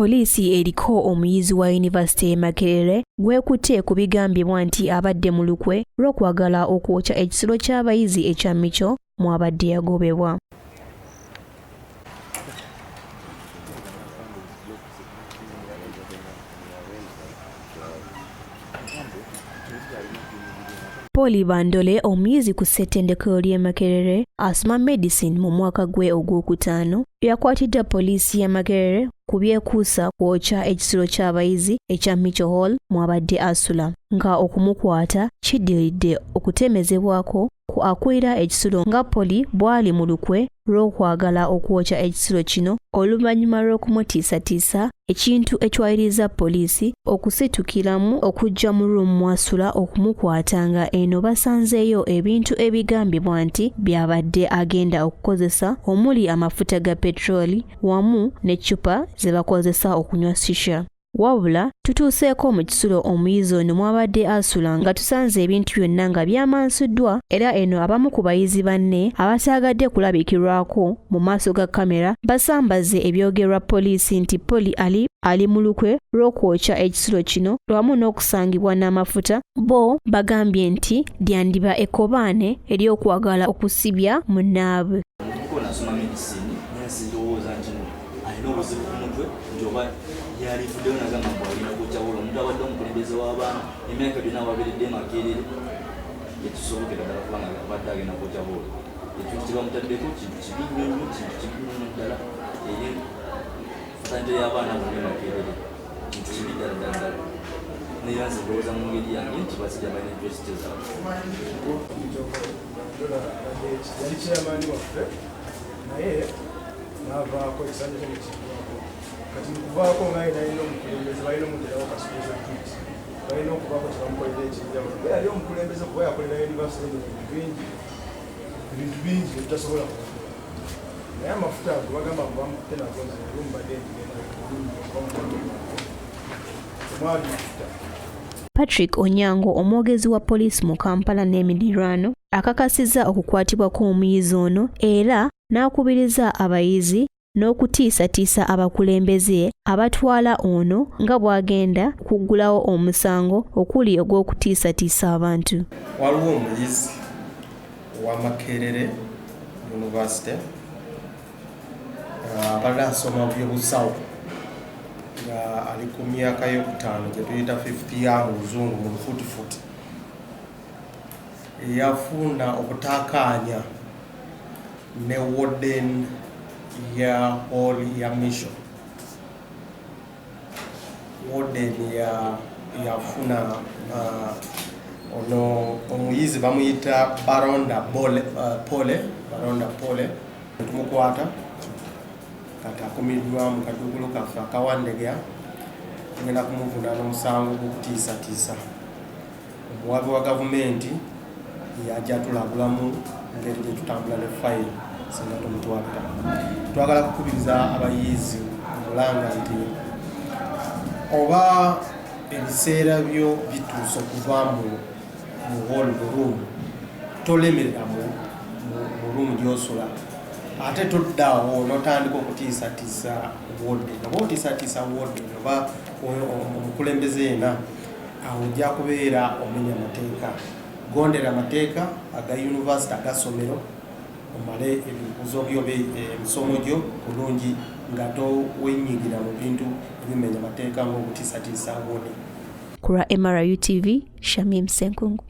Poliisi eriko omuyizi wa Yunivasite Makerere gwekutte ku bigambibwa nti abadde mu lukwe lw'okwagala okwokya ekisulo ky'abayizi ekya Micho mu abadde yagobebwa. Poli Bandole omuyizi ku ssettendekero ly'e Makerere asoma medicine mu mwaka gwe ogwokutaano yakwatiddwa poliisi ya Makerere ku byekuusa kwokya ekisulo ky'abayizi ekya Micho Hall mu abadde asula nga okumukwata kiddiridde okutemezebwako ku akulira ekisulo nga Poli bw'ali mu lukwe lw'okwagala okwokya ekisulo kino oluvannyuma lw'okumutiisatiisa ekintu ekyayiriza poliisi okusitukiramu okujja mu ruumu mwasula okumukwata nga eno basanzeeyo ebintu ebigambibwa nti byabadde agenda okukozesa omuli amafuta ga petroli wamu n'eccupa ze bakozesa okunywa shisha. Wabula tutuuseeko mu kisulo omuyizi ono mwabadde asula nga tusanze ebintu byonna nga byamansuddwa era eno abamu ku bayizi banne abataagadde kulabikirwako mu maaso ga kamera basambaze ebyogerwa poliisi nti Poli ali mu lukwe lw'okwokya ekisulo kino wamu n'okusangibwa n'amafuta bo bagambye nti lyandiba ekkobaane ery'okwagala okusibya munnaabwe. Yali fuddeyo nagamba mbu alina kukyawula omuntu abadde omukulembeze w'abaana emyaka gyonna ababeredde Makerere ekisobokera ddala kubanga abadde agenda kukyawula ekintu kye bamutaddeko kintu kibi nnyo ddala eri fatante y'abaana bonna Makerere kintu kibi ddala naye nze ndowooza mu ngeri yange nti basajja balina university zaabwe. Yali kyamaani waffe naye n'avaako ekisanja ky'ekivaako kati kuvaako ngaye nalina omukulembeze balina omugerawo kasuuza tuti balina okuvaako kyebamukolera ekijjamu kuba yali omukulembeze kuba yakolera yunivasite ebintu bingi ebitasobola kuba naye amafuta ago bagamba mbu bamukutte nagonze lumbadde omwali mafuta. Patrick Onyango omwogezi wa poliisi mu Kampala n'emiriraano akakasizza okukwatibwa kw'omuyizi ono era n'akubiriza abayizi n'okutiisatiisa abakulembeze abatwala ono nga bw'agenda okuggulawo omusango okuli ogw'okutiisatiisa abantu. Waliwo omuyizi wa Makerere University abadde asoma by'obusawo nga ali ku myaka y'okutaano gye tuyita 50 ya mu luzungu mu lufuutifuuti yafuna okutaakaanya ne warden ya hall ya Micho. Warden yafuna ono omuyizi bamuyita Baronda Pole tumukwata kati akumiddwa mu kaduukulu kaffe akawandegya tugenda kumuvuna n'omusango gw'okutiisatiisa. Omuwabi wa gavumenti yajja tulagulamu ngeri gye tutambula ne fayiro singa tumutwalira. Twagala kukubiriza abayizi mulanga nti oba ebiseera byo bituuse okuva mu hall room tolemerera mu room gy'osula ate toddawo n'otandika okutiisatiisa warden. Oba otiisatiisa warden oba omukulembeze yena awo ojja kubeera omenya amateeka. Gondera amateeka aga yunivasite agasomero omale ebibuuzo byo emisomo gyo bulungi nga towenyigira mu bintu ebimenya amateeka ng'okutiisatiisa warden. Kura MRU TV, Shamim Senkungu.